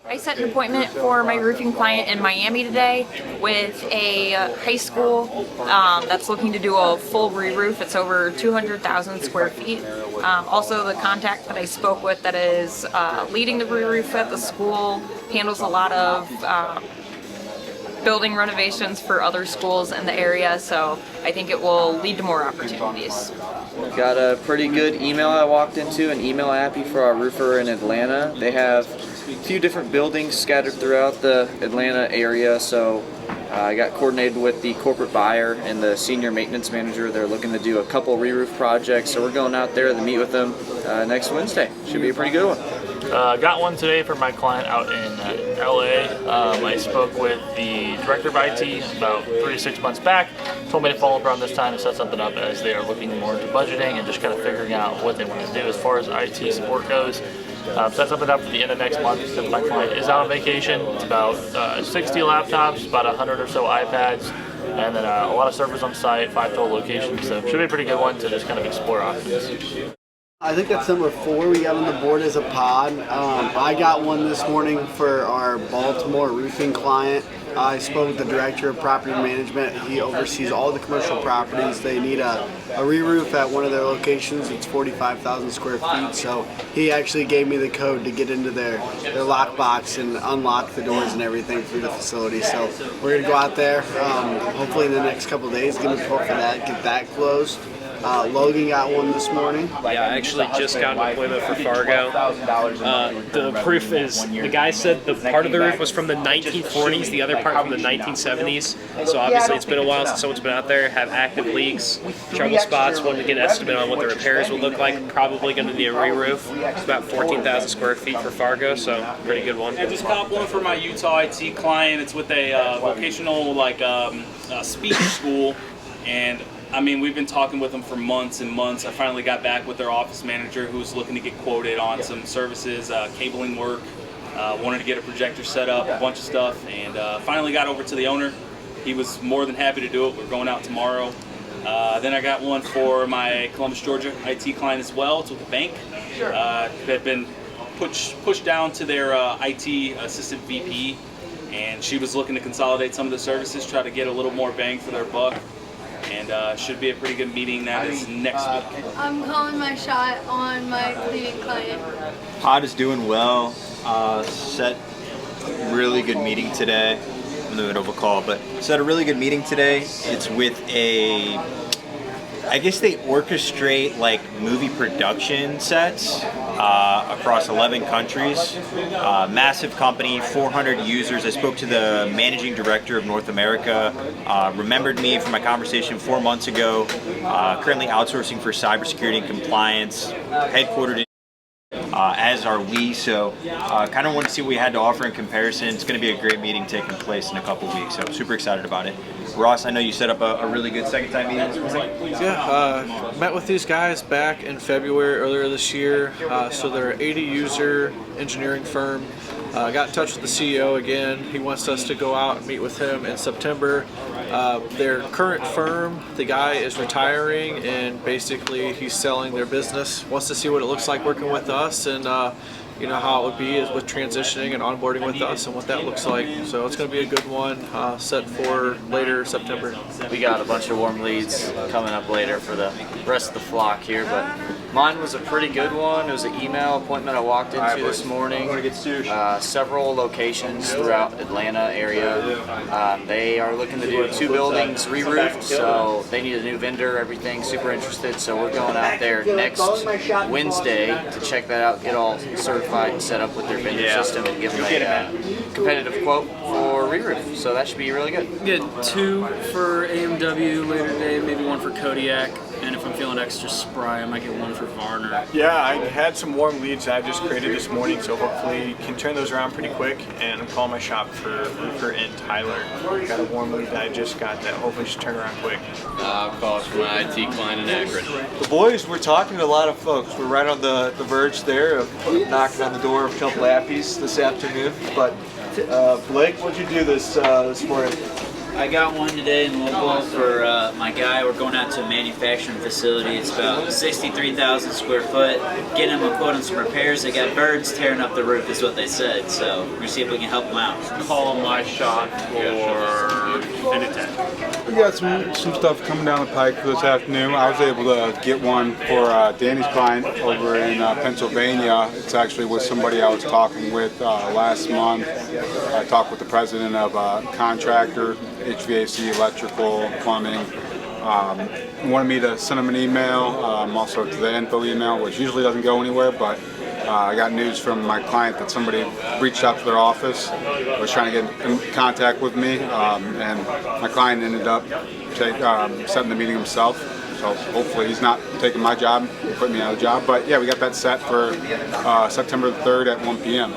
I set an appointment for my roofing client in Miami today with a high school that's looking to do a full re-roof. It's over 200,000 square feet. Also, the contact that I spoke with that is leading the re-roof at the school handles a lot of building renovations for other schools in the area, so I think it will lead to more opportunities. Got a pretty good email I walked into, an email appy for our roofer in Atlanta. They have a few different buildings scattered throughout the Atlanta area, so I got coordinated with the corporate buyer and the senior maintenance manager. They're looking to do a couple re-roof projects, so we're going out there to meet with them next Wednesday. Should be a pretty good one. Got one today for my client out in LA. I spoke with the director of IT about 3 to 6 months back. Told me to follow up around this time to set something up as they are looking more into budgeting and just kind of figuring out what they want to do as far as IT support goes. Set something up for the end of next month since my client is out on vacation. It's about 60 laptops, about 100 or so iPads, and then a lot of servers on site, 5 total locations. So should be a pretty good one to just kind of explore options. I think that's number 4 we got on the board as a pod. I got one this morning for our Baltimore roofing client. I spoke with the director of property management. He oversees all the commercial properties. They need a re-roof at one of their locations. It's 45,000 square feet. So he actually gave me the code to get into their lockbox and unlock the doors and everything for the facility. So we're gonna go out there. Hopefully in the next couple of days, give me a quote for that, get that closed. Logan got one this morning. Yeah, I actually just got an appointment for Fargo. The roof is, the guy said the part of the roof was from the 1940s, the other part from the 1970s. So obviously it's been a while since someone's been out there, have active leaks, trouble spots, wanted to get an estimate on what the repairs would look like. Probably going to need a re-roof. It's about 14,000 square feet for Fargo, so pretty good one. I just got one for my Utah IT client. It's with a vocational speech school, and I mean, we've been talking with them for months and months. I finally got back with their office manager who's looking to get quoted on some services, cabling work, wanted to get a projector set up, a bunch of stuff, and finally got over to the owner. He was more than happy to do it. We're going out tomorrow. Then I got one for my Columbus, Georgia IT client as well. It's with a bank. They've been pushed down to their IT assistant VP, and she was looking to consolidate some of the services, try to get a little more bang for their buck. And should be a pretty good meeting. That is next week. I'm calling my shot on my cleaning client. Pod is doing well. Set really good meeting today. I'm in the middle of a call, but set a really good meeting today. It's with I guess they orchestrate like movie production sets across 11 countries. Massive company, 400 users. I spoke to the managing director of North America. Remembered me from my conversation 4 months ago. Currently outsourcing for cybersecurity and compliance. Headquartered in as are we, so kind of want to see what we had to offer in comparison. It's going to be a great meeting taking place in a couple weeks, so super excited about it. Ross, I know you set up a really good second time meeting. Yeah, met with these guys back in February earlier this year. So they're an 80 user engineering firm. Got in touch with the CEO again. He wants us to go out and meet with him in September. Their current firm, the guy is retiring and basically he's selling their business. Wants to see what it looks like working with us and you know how it would be with transitioning and onboarding with us and what that looks like. So it's going to be a good one set for later September. We got a bunch of warm leads coming up later for the rest of the flock here, but mine was a pretty good one. It was an email appointment I walked into this morning. Several locations throughout Atlanta area. They are looking to do 2 buildings re-roofed, so they need a new vendor, everything, super interested. So we're going out there next Wednesday to check that out, get all certified and set up with their vendor system and give them a competitive quote for re-roof. So that should be really good. Get 2 for AMW later today, maybe 1 for Kodiak. And if I'm feeling extra spry, I might get 1 for Varner. Yeah, I had some warm leads I just created this morning, so hopefully can turn those around pretty quick. And I'm calling my shop for Roofer and Tyler. Got a warm lead that I just got that hopefully should turn around quick. I'm calling for my IT client in Akron. The boys, we're talking to a lot of folks. We're right on the verge there of knocking on the door of a couple appies this afternoon. But Blake, what'd you do this morning? I got one today in local for my guy. We're going out to a manufacturing facility. It's about 63,000 square foot. Getting him a quote on some repairs. They got birds tearing up the roof is what they said. So we're going to see if we can help them out. Call my shot for Finitech. We got some stuff coming down the pike for this afternoon. I was able to get one for Danny's client over in Pennsylvania. It's actually with somebody I was talking with last month. I talked with the president of a contractor, HVAC, electrical, plumbing. He wanted me to send him an email, also to the info email, which usually doesn't go anywhere, but I got news from my client that somebody reached out to their office, was trying to get in contact with me, and my client ended up setting the meeting himself. So hopefully he's not taking my job and putting me out of a job. But yeah, we got that set for September 3rd at 1 p.m.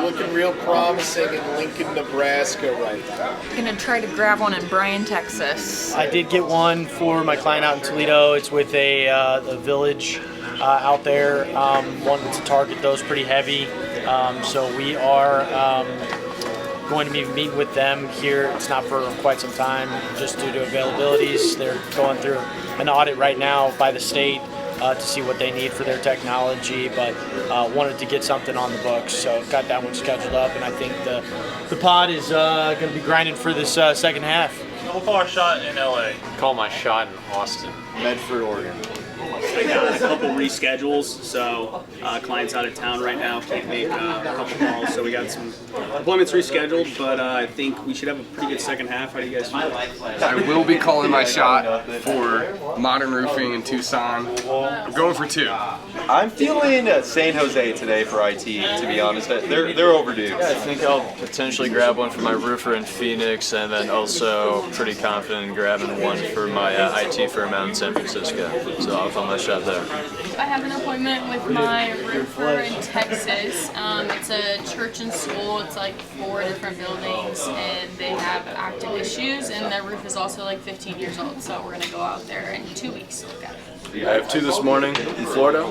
Looking real promising in Lincoln, Nebraska right now. Gonna try to grab one in Bryan, Texas. I did get one for my client out in Toledo. It's with a village out there. Wanted to target those pretty heavy. So we are going to be meeting with them here. It's not for quite some time, just due to availabilities. They're going through an audit right now by the state to see what they need for their technology, but wanted to get something on the books, so got that one scheduled up, and I think the pod is going to be grinding for this second half. We'll call our shot in LA. Call my shot in Austin. Medford, Oregon. I got a couple reschedules, so clients out of town right now, can't make a couple calls, so we got some appointments rescheduled, but I think we should have a pretty good second half. How do you guys feel? I will be calling my shot for modern roofing in Tucson. I'm going for 2. I'm feeling San Jose today for IT, to be honest. They're overdue. Yeah, I think I'll potentially grab one for my roofer in Phoenix, and then also pretty confident in grabbing one for my IT firm out in San Francisco. So I'll call my shot there. I have an appointment with my roofer in Texas. It's a church and school. It's like 4 different buildings, and they have active issues, and their roof is also like 15 years old. So we're gonna go out there in 2 weeks to look at it. I have 2 this morning in Florida.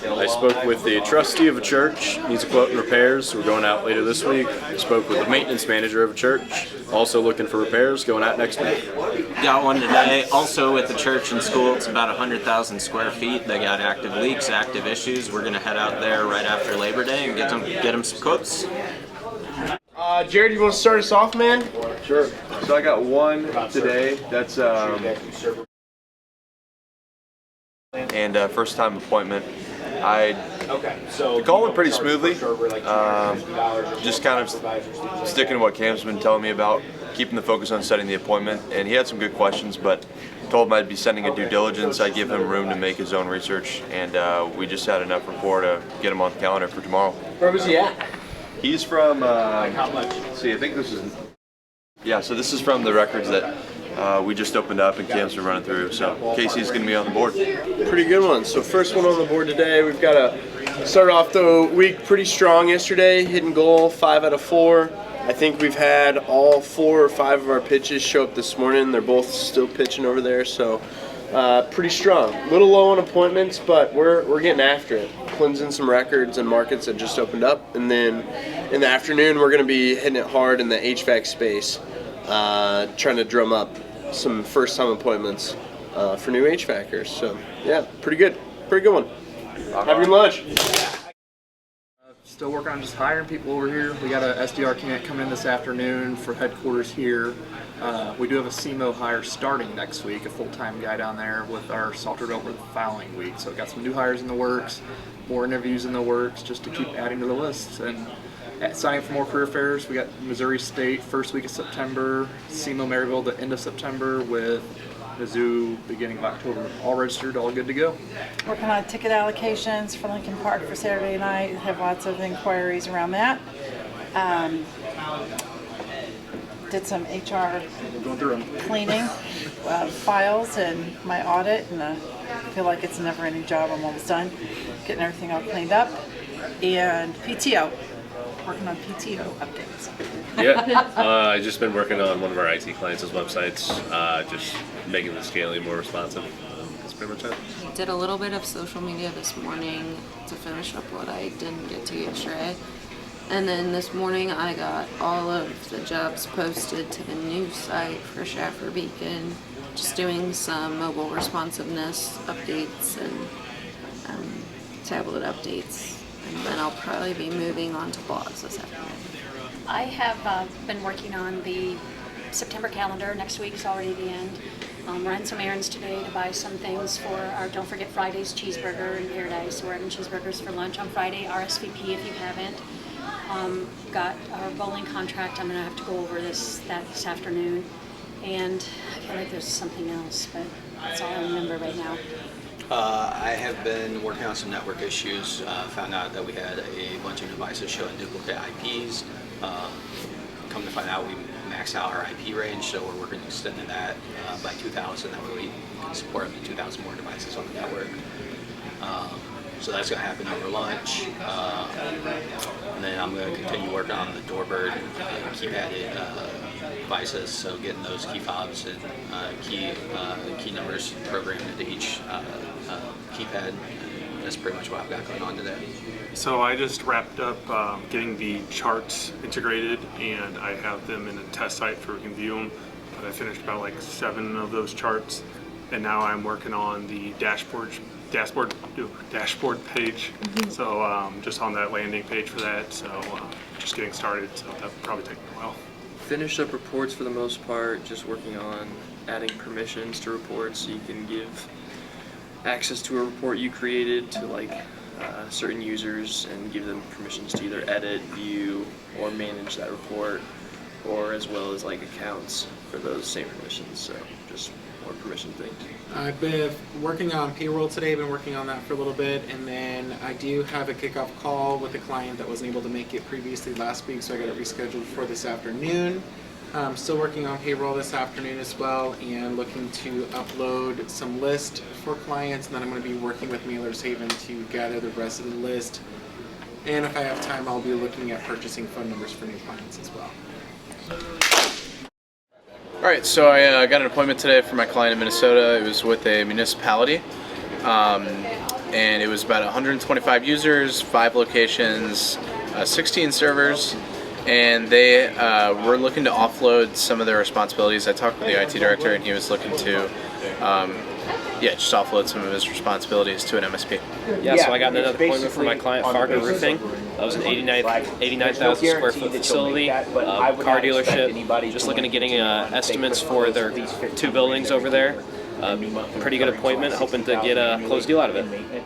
I spoke with the trustee of a church, needs a quote in repairs. We're going out later this week. I spoke with the maintenance manager of a church, also looking for repairs, going out next week. Got one today, also with the church and school. It's about 100,000 square feet. They got active leaks, active issues. We're gonna head out there right after Labor Day and get them some quotes. Jared, you want to start us off, man? Sure. So I got one today. That's and first time appointment. I call went pretty smoothly. Just kind of sticking to what Cam's been telling me about, keeping the focus on setting the appointment. And he had some good questions, but told him I'd be sending a due diligence. I'd give him room to make his own research, and we just had enough rapport to get him on the calendar for tomorrow. Where was he at? He's from, see, I think this is, yeah, so this is from the records that we just opened up and Cam's been running through. So Casey's going to be on the board. Pretty good one. So first one on the board today. We've got to start off the week pretty strong yesterday, hitting goal 5 out of 4. I think we've had all 4 or 5 of our pitches show up this morning. They're both still pitching over there, so pretty strong. A little low on appointments, but we're getting after it. Cleansing some records and markets that just opened up, and then in the afternoon we're going to be hitting it hard in the HVAC space, trying to drum up some first-time appointments for new HVACers. So yeah, pretty good one. Have your lunch. Still working on just hiring people over here. We got a SDR candidate coming in this afternoon for headquarters here. We do have a CMO hire starting next week, a full-time guy down there with our software developer the following week. So we've got some new hires in the works, more interviews in the works, just to keep adding to the list. And signing for more career fairs, we got Missouri State first week of September, CMO Maryville the end of September, with Mizzou beginning of October. All registered, all good to go. Working on ticket allocations for Lincoln Park for Saturday night. Have lots of inquiries around that. Did some HR cleaning files and my audit, and I feel like it's a never-ending job. I'm almost done getting everything all cleaned up. And PTO, working on PTO updates. Yeah, I've just been working on one of our IT clients' websites, just making the scaling more responsive. That's pretty much it. Did a little bit of social media this morning to finish up what I didn't get to yesterday. And then this morning I got all of the jobs posted to the new site for Schaffer Beacon, just doing some mobile responsiveness updates and tablet updates. And then I'll probably be moving on to blogs this afternoon. I have been working on the September calendar. Next week is already the end. Ran some errands today to buy some things for our Don't Forget Friday's cheeseburger in Paradise. We're having cheeseburgers for lunch on Friday. RSVP if you haven't. Got our bowling contract. I'm going to have to go over that this afternoon. And I feel like there's something else, but that's all I remember right now. I have been working on some network issues. Found out that we had a bunch of devices showing duplicate IPs. Come to find out we maxed out our IP range, so we're working on extending that by 2,000. That way we can support up to 2,000 more devices on the network. So that's going to happen over lunch. And then I'm going to continue working on the Doorbird and keypadded devices, so getting those key fobs and key numbers programmed into each keypad. And that's pretty much what I've got going on today. So I just wrapped up getting the charts integrated, and I have them in a test site for we can view them. But I finished about like 7 of those charts, and now I'm working on the dashboard page. So just on that landing page for that. So just getting started. So that'll probably take me a while. Finished up reports for the most part. Just working on adding permissions to reports so you can give access to a report you created to like certain users and give them permissions to either edit, view, or manage that report, or as well as like accounts for those same permissions. So just more permission things. I've been working on payroll today, been working on that for a little bit, and then I do have a kickoff call with a client that wasn't able to make it previously last week, so I got it rescheduled for this afternoon. Still working on payroll this afternoon as well, and looking to upload some lists for clients, and then I'm going to be working with Mailers Haven to gather the rest of the list. And if I have time, I'll be looking at purchasing phone numbers for new clients as well. Alright, so I got an appointment today for my client in Minnesota. It was with a municipality, and it was about 125 users, 5 locations, 16 servers, and they were looking to offload some of their responsibilities. I talked with the IT director, and he was looking to just offload some of his responsibilities to an MSP. Yeah, so I got another appointment for my client, Fargo Roofing. That was an 89,000 square foot facility, car dealership. Just looking at getting estimates for their 2 buildings over there. Pretty good appointment, hoping to get a closed deal out of it.